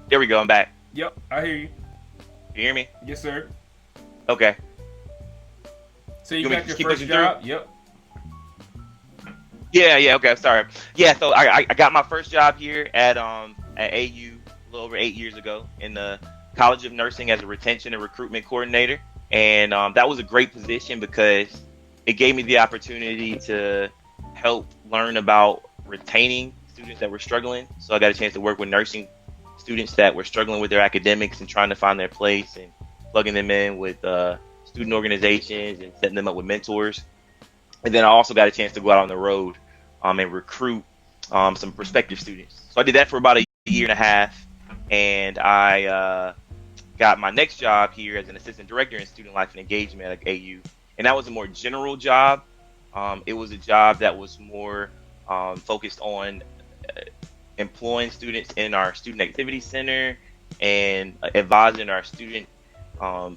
There we go. I'm back. Yep, I hear you. Can you hear me? Yes, sir. Okay. So you You want me to got just your keep first pushing through? job? Yep. Yeah, yeah. Okay, sorry. Yeah, so I got my first job here at AU a little over 8 years ago in the College of Nursing as a retention and recruitment coordinator, and that was a great position because it gave me the opportunity to help learn about retaining students that were struggling. So I got a chance to work with nursing students that were struggling with their academics and trying to find their place and plugging them in with student organizations and setting them up with mentors. And then I also got a chance to go out on the road and recruit some prospective students. So I did that for about a year and a half, and I got my next job here as an assistant director in student life and engagement at AU, and that was a more general job. It was a job that was more focused on employing students in our student activity center and advising our student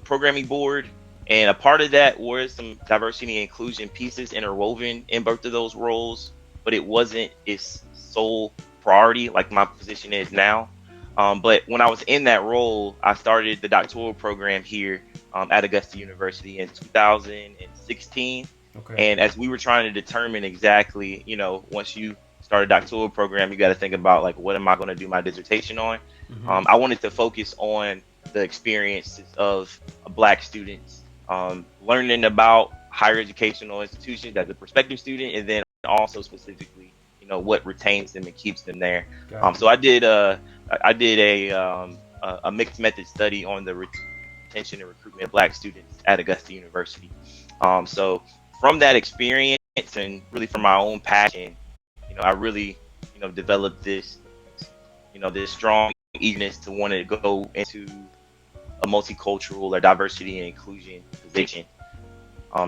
programming board. And a part of that was some diversity and inclusion pieces interwoven in both of those roles, but it wasn't its sole priority like my position is now. But when I was in that role, I started the doctoral program here at Augusta University in 2016. Okay. And as we were trying to determine exactly, once you start a doctoral program, you got to think about like, what am I going to do my dissertation on? Mm-hmm. I wanted to focus on the experiences of Black students, learning about higher educational institutions as a prospective student, and then also specifically, what retains them and keeps them there. Got you. So I did a mixed method study on the retention and recruitment of Black students at Augusta University. So from that experience and really from my own passion, I really, developed this strong eagerness to want to go into a multicultural or diversity and inclusion position.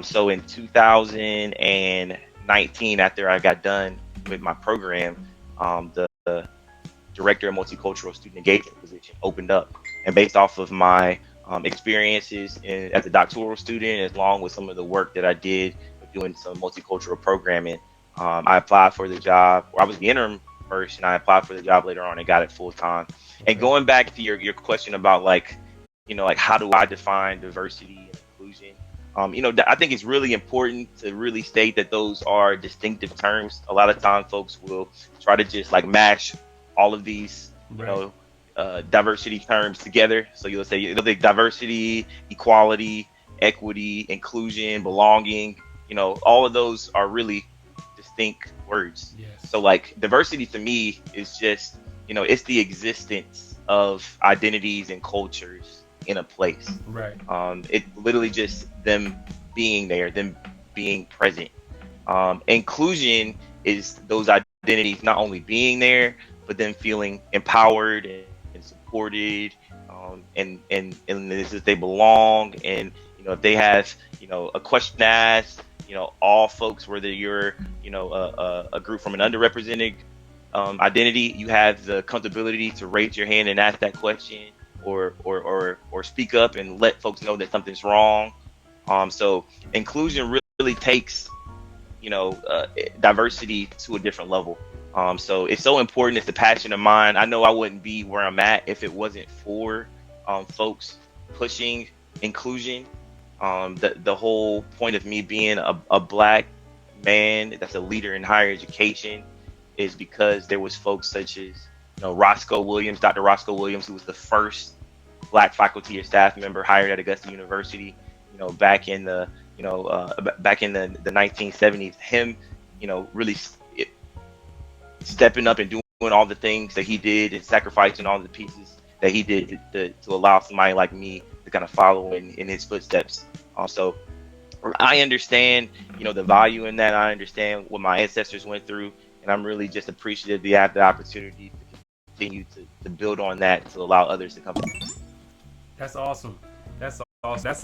So in 2019, after I got done with my program, the director of multicultural student engagement position opened up, and based off of my experiences as a doctoral student, along with some of the work that I did with doing some multicultural programming, I applied for the job. Or I was the interim first, and I applied for the job later on and got it full time. And Okay. going back to your question about like, like how do I define diversity and inclusion? I think it's really important to really state that those are distinctive terms. A lot of time, folks will try to just like mash all of these, Right. diversity terms together. So you'll say diversity, equality, equity, inclusion, belonging. All of those are really distinct words. Yes. So like diversity to me is just, it's the existence of identities and cultures in a place. Right. It literally just them being there, them being present. Inclusion is those identities not only being there, but then feeling empowered and supported, and this is they belong, and if they have a question asked, all folks, whether you're a group from an underrepresented identity, you have the comfortability to raise your hand and ask that question, or speak up and let folks know that something's wrong. So inclusion really takes diversity to a different level. So it's so important. It's a passion of mine. I know I wouldn't be where I'm at if it wasn't for folks pushing inclusion. The whole point of me being a Black man that's a leader in higher education is because there was folks such as Roscoe Williams, Dr. Roscoe Williams, who was the first Black faculty or staff member hired at Augusta University. Back in the 1970s. Him, really stepping up and doing all the things that he did and sacrificing all the pieces that he did to allow somebody like me to kind of follow in his footsteps. So I understand, the value in that. I understand what my ancestors went through, and I'm really just appreciative to have the opportunity to continue to build on that to allow others to come. That's awesome. That's awesome. That's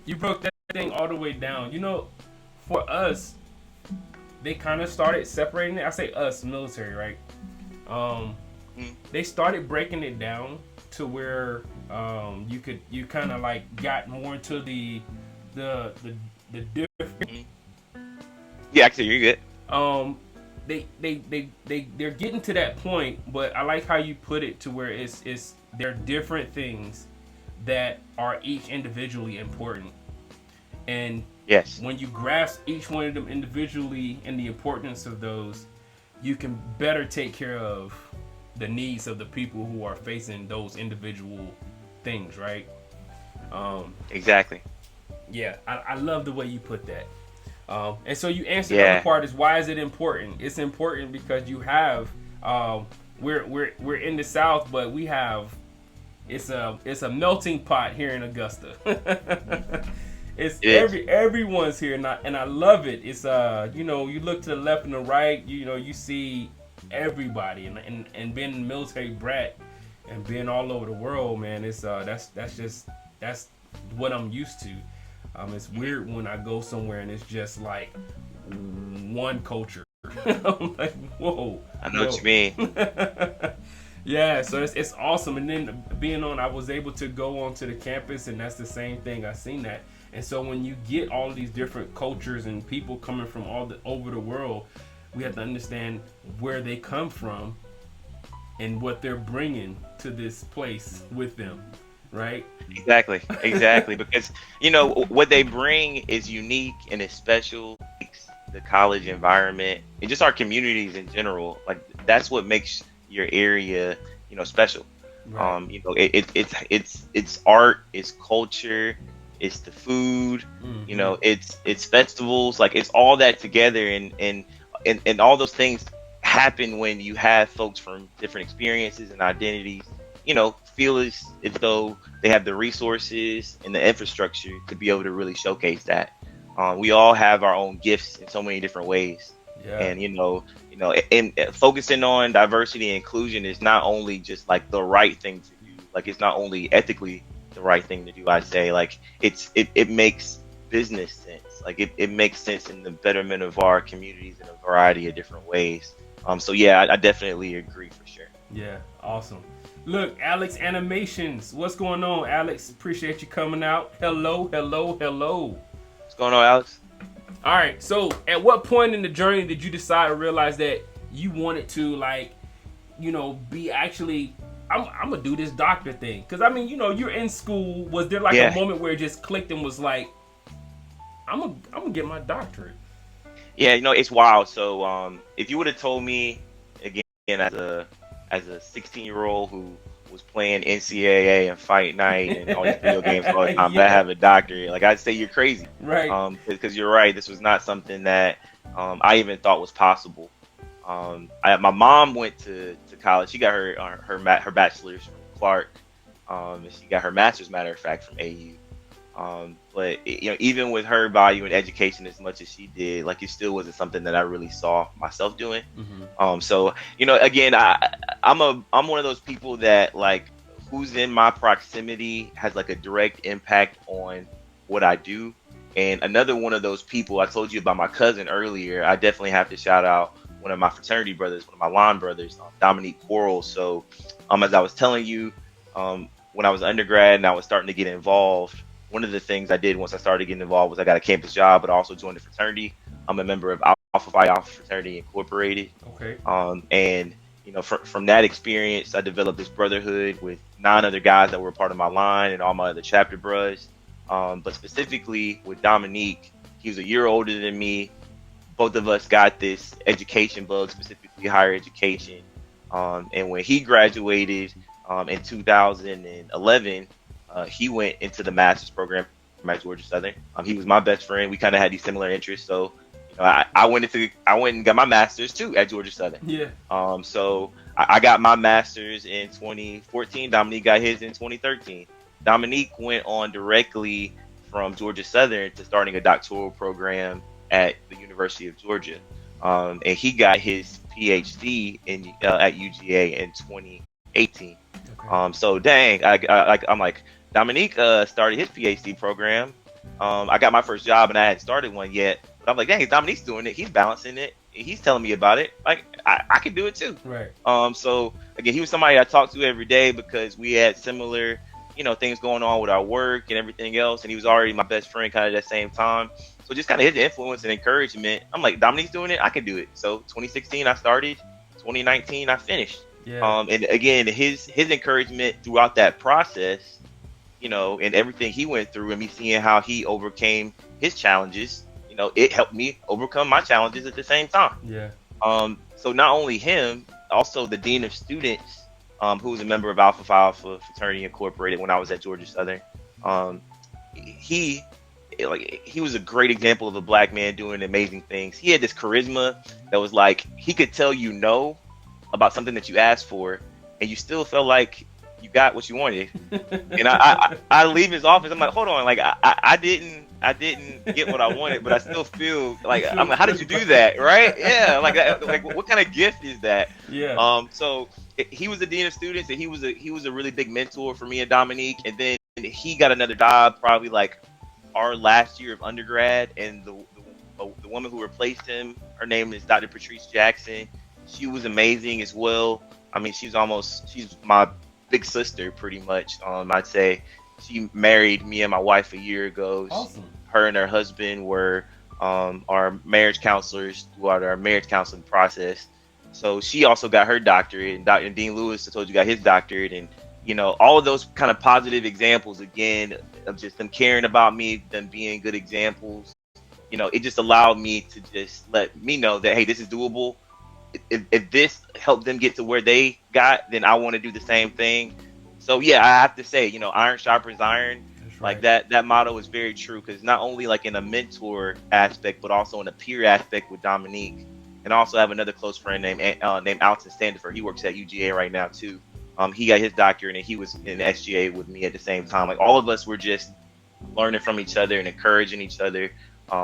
you broke that thing all the way down. For us, they kind of started separating it. I say us, military, right? Mm, They started breaking it down to where you kind of like got more into the different mm. Yeah, actually, you're good. um they're getting to that point, but I like how you put it to where it's they're different things that are each individually important. And Yes. when you grasp each one of them individually and the importance of those, you can better take care of the needs of the people who are facing those individual things, right? Exactly. Yeah, I love the way you put that. And so you answered the Yeah. other part is why is it important? It's important because you have we're in the South, but we have it's a melting pot here in Augusta. It's everyone's here, and I love it. It's you know, you look to the left and the right, you know, you see everybody, and being a military brat and being all over the world, man, it's that's what I'm used to. It's weird when I go somewhere and it's just like one culture. I'm like, whoa. I know what you mean. Yeah, so it's awesome. And then I was able to go onto the campus, and that's the same thing. I seen that. And so when you get all these different cultures and people coming from over the world, we have to understand where they come from and what they're bringing to this place with them, right? Exactly. Because you know what they bring is unique and it's special. Makes the college environment and just our communities in general, like that's what makes your area, you know, special. Right. You know, it's art, it's culture, it's the food. Mm-hmm. You know, it's festivals, like it's all that together, and all those things happen when you have folks from different experiences and identities, you know, feel as though they have the resources and the infrastructure to be able to really showcase that. We all have our own gifts in so many different ways, Yeah. and and focusing on diversity and inclusion is not only just like the right thing to do, like it's not only ethically the right thing to do. I'd say like it makes business sense, like it makes sense in the betterment of our communities in a variety of different ways. So yeah, I definitely agree for sure. Yeah, awesome. Look, Alex Animations, what's going on, Alex? Appreciate you coming out. Hello. What's going on, Alex? All right, so at what point in the journey did you decide or realize that you wanted to, like, you know, be actually, I'm gonna do this doctor thing? Because I mean, you know, you're in school. Was there like Yeah. a moment where it just clicked and was like, I'm gonna get my doctorate? Yeah, you know, it's wild. So if you would have told me again as a 16-year-old who was playing NCAA and Fight Night and all these video games all the time, Yeah. that I have a doctorate, like I'd say you're crazy. Right. Because you're right, this was not something that I even thought was possible. My mom went to college. She got her bachelor's from Clark, and she got her master's, matter of fact, from AU. But you know, even with her valuing education as much as she did, like it still wasn't something that I really saw myself doing. Mm-hmm. So you know, again, I'm one of those people that like who's in my proximity has like a direct impact on what I do. And another one of those people, I told you about my cousin earlier. I definitely have to shout out one of my fraternity brothers, one of my line brothers, Dominique Quarles. So, as I was telling you, when I was undergrad and I was starting to get involved, one of the things I did once I started getting involved was I got a campus job, but I also joined a fraternity. I'm a member of Alpha Phi Alpha Fraternity Incorporated. Okay. And you know, from that experience, I developed this brotherhood with 9 other guys that were a part of my line and all my other chapter bros. But specifically with Dominique, he was a year older than me. Both of us got this education bug, specifically higher education. And when he graduated in 2011, he went into the master's program at Georgia Southern. He was my best friend. We kind of had these similar interests, so you know, I went and got my master's too at Georgia Southern. Yeah. So I got my master's in 2014. Dominique got his in 2013. Dominique went on directly from Georgia Southern to starting a doctoral program at the University of Georgia, and he got his PhD at UGA in 2018. Okay. So dang, I'm like, Dominique started his PhD program. I got my first job and I hadn't started one yet, but I'm like, dang, Dominique's doing it. He's balancing it. He's telling me about it. Like I can do it too. Right. So again, he was somebody I talked to every day because we had similar, you know, things going on with our work and everything else, and he was already my best friend kind of at that same time. So just kind of his influence and encouragement. I'm like, Dominique's doing it, I can do it. So 2016 I started, 2019 I finished. Yeah. And again, his encouragement throughout that process, and everything he went through, and me seeing how he overcame his challenges, it helped me overcome my challenges at the same time. Yeah. So not only him, also the dean of students, who was a member of Alpha Phi Alpha Fraternity Incorporated when I was at Georgia Southern. He was a great example of a black man doing amazing things. He had this charisma that was like, he could tell you no about something that you asked for, and you still felt like you got what you wanted. And I leave his office, I'm like, hold on, like I didn't get what I wanted, but I still feel like, I'm like, how did you do that, right? Yeah, like what kind of gift is that? Yeah. So he was the dean of students, and he was a really big mentor for me and Dominique. And then he got another job probably like our last year of undergrad, and the woman who replaced him, her name is Dr. Patrice Jackson. She was amazing as well. I mean, she's my big sister pretty much. I'd say she married me and my wife a year ago. Awesome. Her and her husband were our marriage counselors throughout our marriage counseling process. So she also got her doctorate, and Dean Lewis, I told you, got his doctorate. And all of those kind of positive examples, again, of just them caring about me, them being good examples. It just allowed me to just let me know that, hey, this is doable. If this helped them get to where they got, then I want to do the same thing. So yeah, I have to say, iron sharpens iron. That's Like right. that motto is very true, because not only like in a mentor aspect, but also in a peer aspect with Dominique. And I also have another close friend named Alton Standifer. He works at UGA right now too. He got his doctorate, and he was in SGA with me at the same time. Like all of us were just learning from each other and encouraging each other.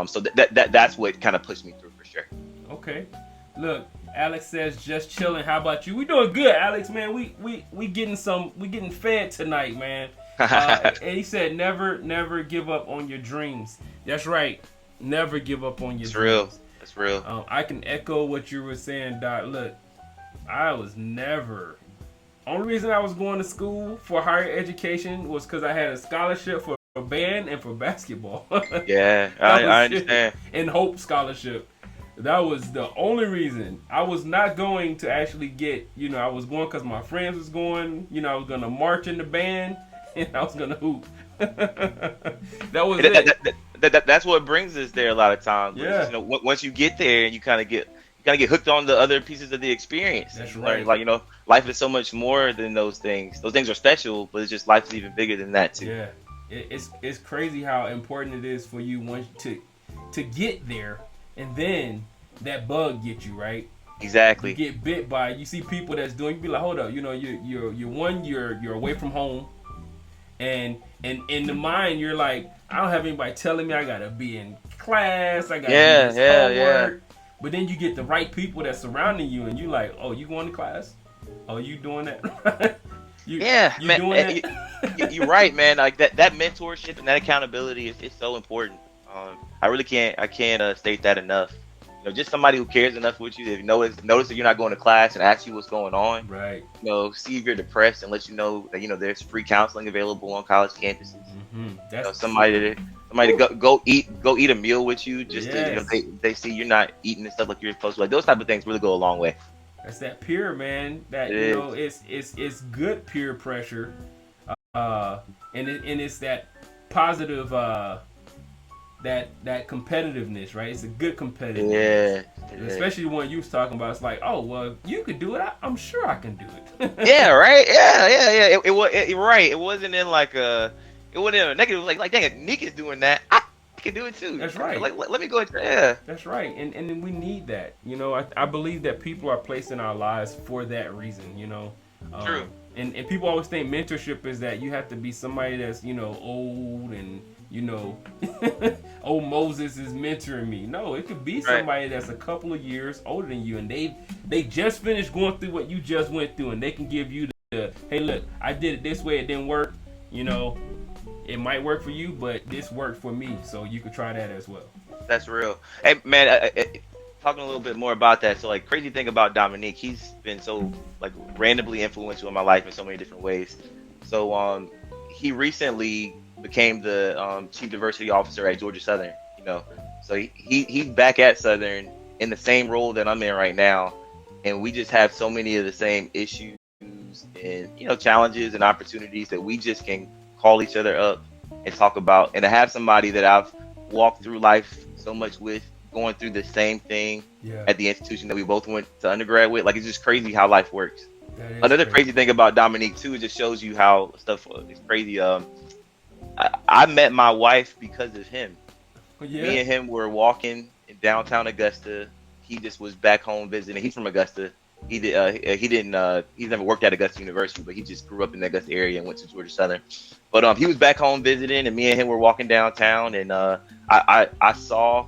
So that's what kind of pushed me through for sure. Okay. Look, Alex says just chilling. How about you? We doing good, Alex, man. We getting fed tonight, man. And he said never give up on your dreams. That's right. Never give up on your It's dreams. real. That's real. I can echo what you were saying, Doc. Look, I was never. Only reason I was going to school for higher education was because I had a scholarship for band and for basketball. Yeah, I understand. And Hope scholarship. That was the only reason. I was not going to actually get, I was going because my friends was going, I was going to march in the band, and I was going to hoop. That was it. That's what brings us there a lot of times. Yeah. Once you get there, and you kind of get hooked on the other pieces of the experience. That's You right. learn, like, life is so much more than those things. Those things are special, but it's just life is even bigger than that too. Yeah. It's crazy how important it is for you once to get there, and then that bug get you, right? Exactly. You get bit by it. You see people that's doing, you be like, hold up, you're away from home, and in the mind you're like, I don't have anybody telling me I gotta be in class, I gotta do this homework. But then you get the right people that's surrounding you, and you like, oh, you going to class? Oh, you doing that? You man, doing that? you're right, man. Like that mentorship and that accountability is so important. I can't state that enough. Just somebody who cares enough with you, if you notice that you're not going to class, and ask you what's going on. Right. See if you're depressed, and let you know that there's free counseling available on college campuses. Mm-hmm. That's Somebody to go eat a meal with you, just Yes. to, they see you're not eating and stuff like you're supposed to. Like those type of things really go a long way. That's that peer, man. That It it's good peer pressure, and it's that positive that competitiveness, right? It's a good competitive. Yeah. Especially when you was talking about, it's like, oh well, you could do it. I'm sure I can do it. Yeah, right. Yeah. It was right. It wasn't in like it wasn't in a negative. Like dang it, Nick is doing that. I can do it too. That's right. Like let me go. Yeah. That's right, and we need that. I believe that people are placed in our lives for that reason. True. And people always think mentorship is that you have to be somebody that's old and old Moses is mentoring me. No, it could be somebody that's a couple of years older than you, and they just finished going through what you just went through, and they can give you the hey, look, I did it this way, it didn't work. It might work for you, but this worked for me, so you could try that as well. That's real. Hey man, talking a little bit more about that. So like, crazy thing about Dominique, he's been so like randomly influential in my life in so many different ways. So he recently became the chief diversity officer at Georgia Southern. So he's back at Southern in the same role that I'm in right now, and we just have so many of the same issues and challenges and opportunities that we just can call each other up and talk about. And to have somebody that I've walked through life so much with, going through the same thing Yeah, at the institution that we both went to undergrad with, like it's just crazy how life works. that is Another crazy. crazy thing about Dominique too, it just shows you how stuff is crazy. I met my wife because of him. Yeah. Me and him were walking in downtown Augusta. He just was back home visiting. He's from Augusta. He did. He didn't. He's never worked at Augusta University, but he just grew up in the Augusta area and went to Georgia Southern. But he was back home visiting, and me and him were walking downtown, and I saw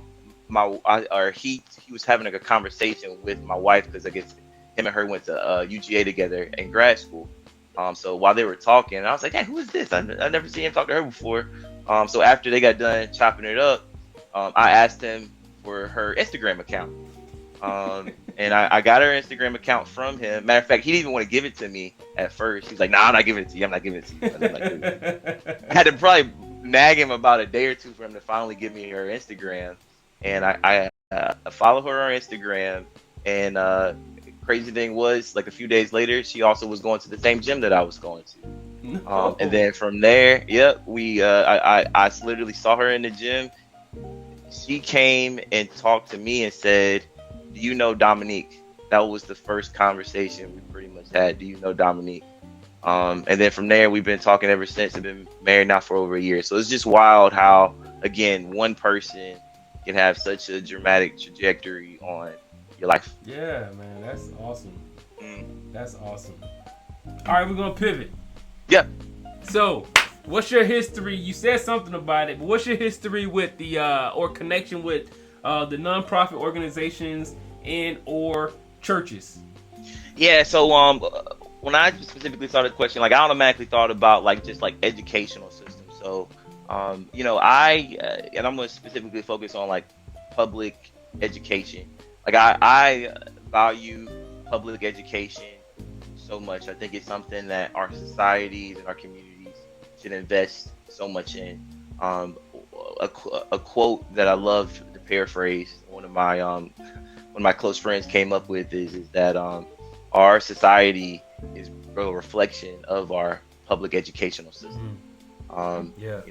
or he was having like a conversation with my wife because I guess him and her went to UGA together in grad school. So while they were talking, I was like, "Hey, who is this? I never seen him talk to her before." So after they got done chopping it up, I asked him for her Instagram account. And I got her Instagram account from him. Matter of fact, he didn't even want to give it to me at first. He's like, "Nah, I'm not giving it to you. I'm not giving it to you." And I'm like, "Dude." I had to probably nag him about a day or two for him to finally give me her Instagram. And I follow her on Instagram. And crazy thing was, like a few days later, she also was going to the same gym that I was going to. No. And then from there, yep, I literally saw her in the gym. She came and talked to me and said, "Do you know Dominique?" That was the first conversation we pretty much had. "Do you know Dominique?" And then from there, we've been talking ever since. I've been married now for over a year. So it's just wild how, again, one person can have such a dramatic trajectory on your life. Yeah, man, that's awesome. Mm. That's awesome. All right, we're gonna pivot. Yep. So, what's your history? You said something about it, but what's your history with the or connection with the nonprofit organizations and or churches? Yeah. So when I specifically saw the question, like I automatically thought about like just like educational systems. So I and I'm gonna specifically focus on like public education. Like I value public education so much. I think it's something that our societies and our communities should invest so much in. A quote that I love to paraphrase, one of my close friends came up with is that our society is a reflection of our public educational system. Yeah.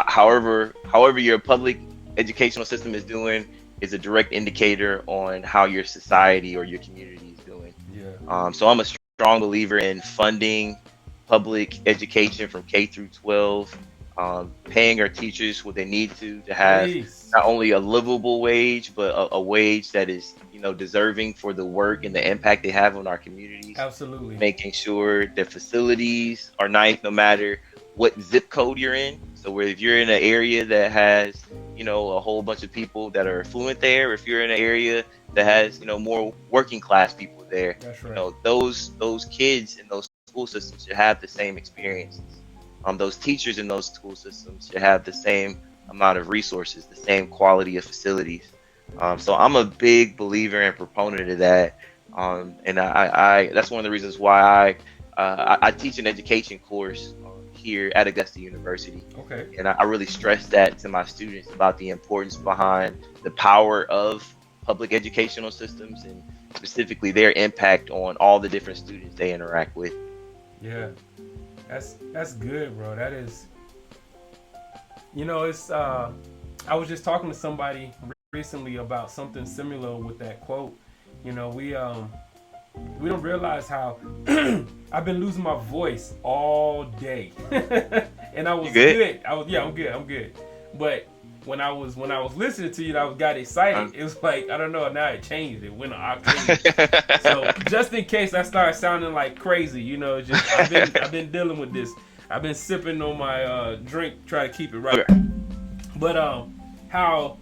However your public educational system is doing is a direct indicator on how your society or your community is doing. Yeah. So I'm a strong believer in funding public education from K through 12, paying our teachers what they need to have Please. not only a livable wage, but a wage that is, deserving for the work and the impact they have on our communities. Absolutely. Making sure the facilities are nice no matter what zip code you're in. So where if you're in an area that has, a whole bunch of people that are affluent there, if you're in an area that has, more working class people there, That's right. those kids in those school systems should have the same experiences. Those teachers in those school systems should have the same amount of resources, the same quality of facilities. So I'm a big believer and proponent of that. And I that's one of the reasons why I teach an education course here at Augusta University. Okay. And I really stress that to my students about the importance behind the power of public educational systems and specifically their impact on all the different students they interact with. Yeah. That's good, bro. That is, it's I was just talking to somebody recently about something similar with that quote. We don't realize how I've been losing my voice all day. And I was You good? good. I'm good. But when I was listening to you, I got excited. It was like, I don't know, now it changed. It went an octave. So just in case I start sounding like crazy, just I've been dealing with this. I've been sipping on my drink, try to keep it right. But how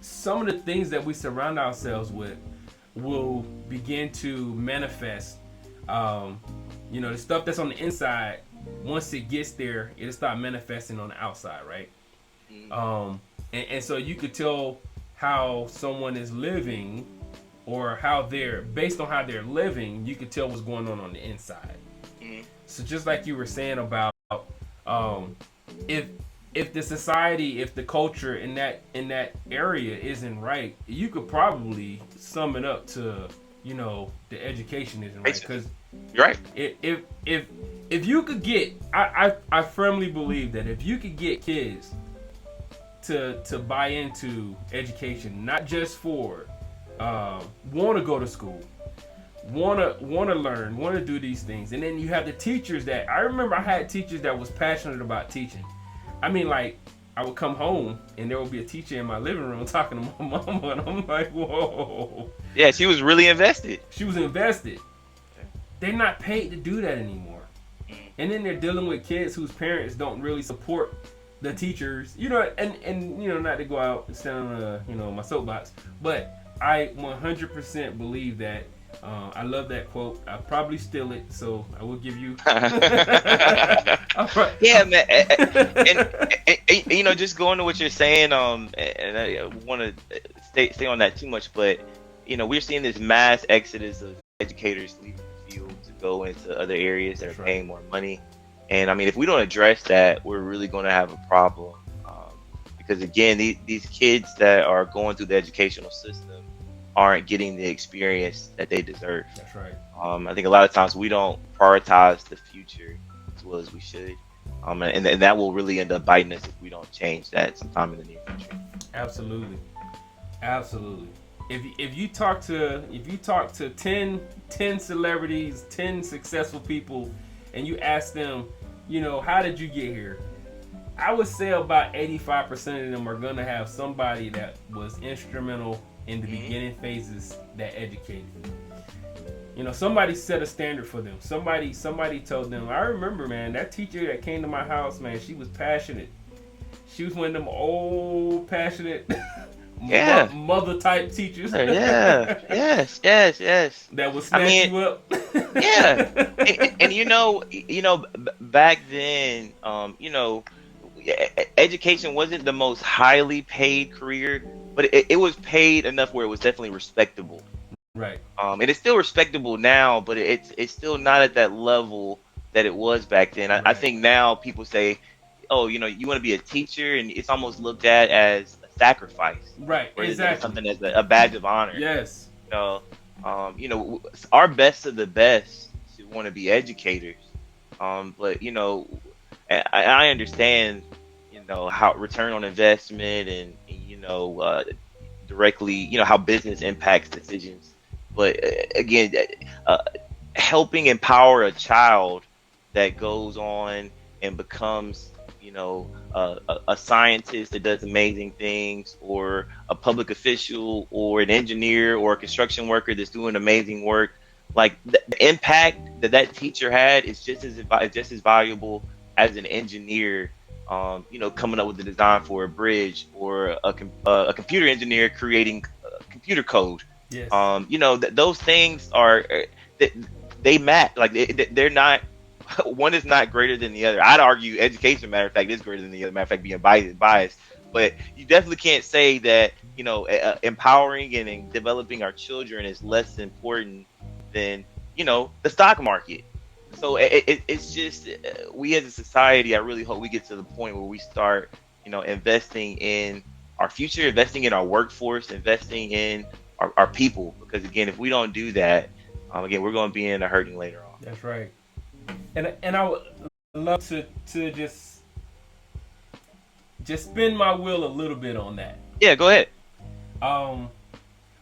some of the things that we surround ourselves with will begin to manifest. The stuff that's on the inside, once it gets there, it'll start manifesting on the outside, right? And so you could tell how someone is living, or how they're based on how they're living. You could tell what's going on the inside. So just like you were saying about if if the society, if the culture in that area isn't right, you could probably sum it up to, the education isn't right. Because You're right. if you could get, I firmly believe that if you could get kids to buy into education, not just for want to go to school, want to learn, want to do these things, and then you have the teachers that I remember. I had teachers that was passionate about teaching. I mean, like, I would come home and there would be a teacher in my living room talking to my mama, and I'm like, whoa. Yeah, she was really invested. She was invested. They're not paid to do that anymore. And then they're dealing with kids whose parents don't really support the teachers, and not to go out and stand on my soapbox, but I 100% believe that. I love that quote. I probably steal it, so I will give you. Yeah, man, and just going to what you're saying. And I want to stay on that too much, but we're seeing this mass exodus of educators leaving the field to go into other areas that are paying more money. And I mean, if we don't address that, we're really going to have a problem. Because again, these kids that are going through the educational system aren't getting the experience that they deserve. That's right. I think a lot of times we don't prioritize the future as well as we should. And that will really end up biting us if we don't change that sometime in the near future. Absolutely. If you talk to 10 celebrities, 10 successful people, and you ask them, how did you get here? I would say about 85% of them are gonna have somebody that was instrumental in the beginning phases that educated them. Somebody set a standard for them. Somebody told them. I remember, man, that teacher that came to my house, man, she was passionate. She was one of them old, passionate, mother type teachers. Yeah. Yes. That would snatch you up. Yeah. And back then, education wasn't the most highly paid career, but it was paid enough where it was definitely respectable. Right. And it's still respectable now, but it's still not at that level that it was back then. I think now people say, oh, you want to be a teacher, and it's almost looked at as a sacrifice. Right. Exactly. Something as a badge of honor. Yes. Our best of the best should want to be educators. But I understand, how return on investment and directly, how business impacts decisions. But again, helping empower a child that goes on and becomes, a scientist that does amazing things, or a public official, or an engineer, or a construction worker that's doing amazing work. Like the impact that teacher had is just as valuable as an engineer, coming up with the design for a bridge, or a computer engineer creating computer code. Yes. Those things are they match. Like they're not. One is not greater than the other. I'd argue education, matter of fact, is greater than the other. Matter of fact, being biased, but you definitely can't say that empowering and developing our children is less important than the stock market. So it's just we as a society. I really hope we get to the point where we start investing in our future, investing in our workforce, investing in our people. Because again, if we don't do that, again, we're going to be in a hurting later on. That's right. And I would love to just spin my wheel a little bit on that. Yeah, go ahead.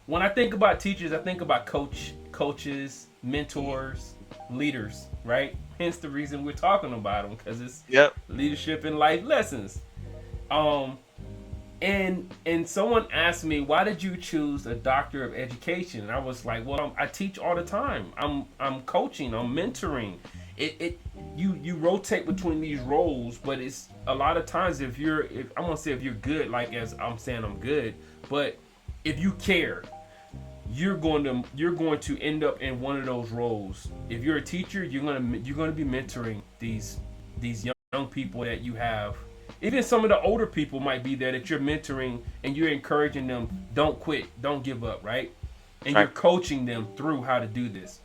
When I think about teachers, I think about coaches, mentors, leaders, right? Hence the reason we're talking about them, because it's leadership and life lessons. And someone asked me, why did you choose a doctor of education? And I was like, well, I teach all the time. I'm coaching, I'm mentoring. You rotate between these roles, but it's a lot of times if I'm gonna say if you're good, like as I'm saying I'm good, but if you care, you're going to end up in one of those roles. If you're a teacher, you're gonna be mentoring these young people that you have. Even some of the older people might be there that you're mentoring, and you're encouraging them, don't quit, don't give up, right? And you're coaching them through how to do this.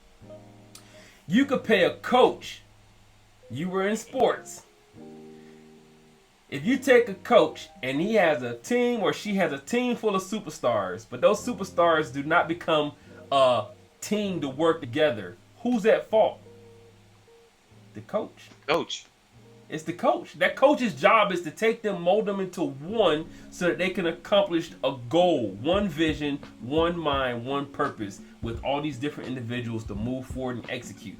You could pay a coach. You were in sports. If you take a coach and he has a team or she has a team full of superstars, but those superstars do not become a team to work together, who's at fault? The coach. Coach. It's the coach. That coach's job is to take them, mold them into one so that they can accomplish a goal, one vision, one mind, one purpose with all these different individuals to move forward and execute.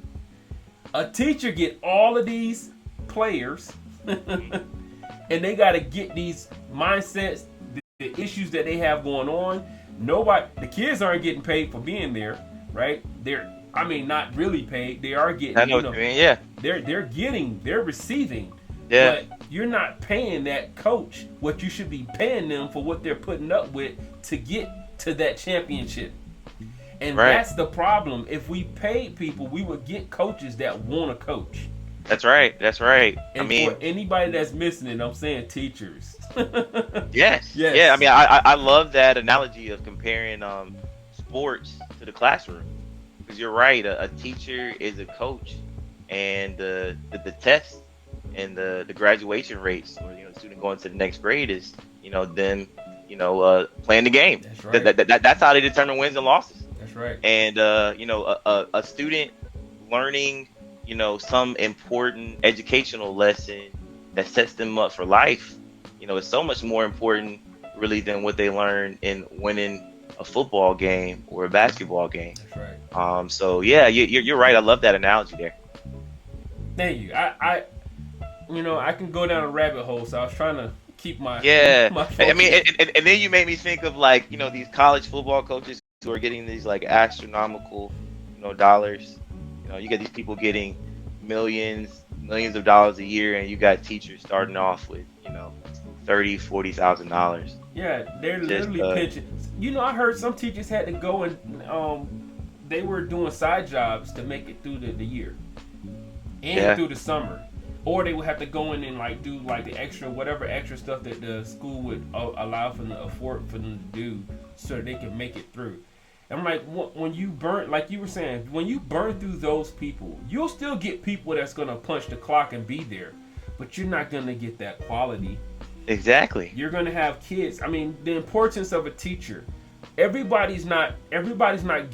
A teacher get all of these players and they got to get these mindsets, the issues that they have going on. The kids aren't getting paid for being there, right? Not really paid. They are getting. I know what you mean. Yeah. They're receiving. Yeah. But you're not paying that coach what you should be paying them for what they're putting up with to get to that championship. And that's the problem. If we paid people, we would get coaches that want to coach. That's right. That's right. And for anybody that's missing it, I'm saying teachers. Yes. Yeah. I mean, I love that analogy of comparing sports to the classroom, because you're right. A teacher is a coach, and the test and the graduation rates, or the student going to the next grade is them playing the game. That's right. That's how they determine wins and losses. That's right. And a student learning some important educational lesson that sets them up for life, is so much more important really than what they learn in winning a football game or a basketball game. That's right. So yeah, you're right. I love that analogy there. Thank you. I can go down a rabbit hole, so I was trying to keep my my I mean, and then you made me think of these college football coaches who are getting these astronomical dollars. You get these people getting millions of dollars a year, and you got teachers starting off with $30,000-$40,000. Yeah, they're literally pitching. I heard some teachers had to go and they were doing side jobs to make it through the year and through the summer, or they would have to go in and do the extra stuff that the school would allow for them to afford for them to do so that they can make it through. I'm like, when you burn, like you were saying, when you burn through those people, you'll still get people that's going to punch the clock and be there, but you're not going to get that quality. Exactly. You're going to have kids. I mean, the importance of a teacher. Everybody's not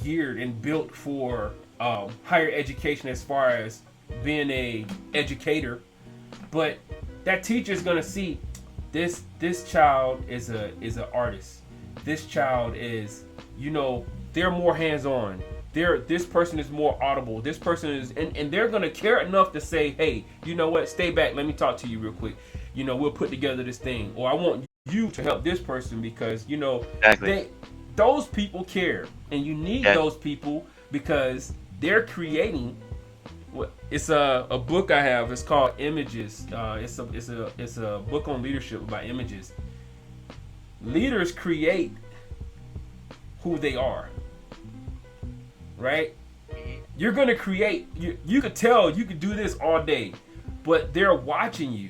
geared and built for higher education as far as being a educator, but that teacher is going to see this child is an artist. This child is, they're more hands-on. This person is more audible. This person is, and they're gonna care enough to say, hey, you know what? Stay back. Let me talk to you real quick. We'll put together this thing, or I want you to help this person because exactly. Those people care, and you need those people because they're creating. It's a book I have. It's called Images. It's a book on leadership by Images. Leaders create who they are. Right? You're going to create, you could tell you could do this all day, but they're watching you.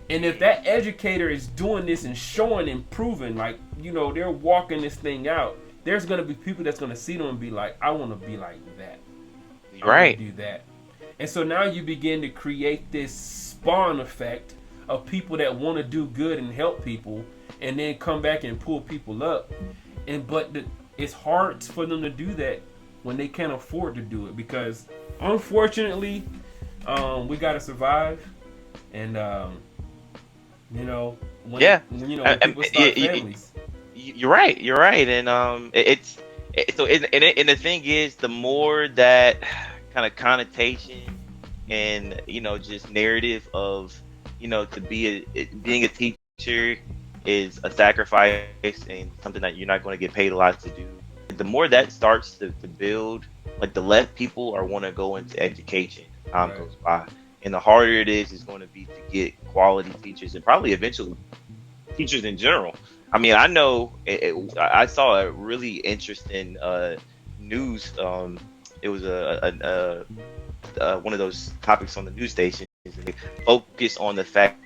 And if that educator is doing this and showing and proving, they're walking this thing out, there's going to be people that's going to see them and be like, I want to be like that. I want to do that. And so now you begin to create this spawn effect of people that want to do good and help people and then come back and pull people up. It's hard for them to do that when they can't afford to do it because, unfortunately, we gotta survive, and when people start families. You're right, and and the thing is, the more that kind of connotation and just narrative of to being a teacher is a sacrifice and something that you're not going to get paid a lot to do. The more that starts to build, the less people are want to go into education as time goes by, and the harder it is going to be to get quality teachers and probably eventually teachers in general. I mean, I know I saw a really interesting news. It was one of those topics on the news station. They focus on the fact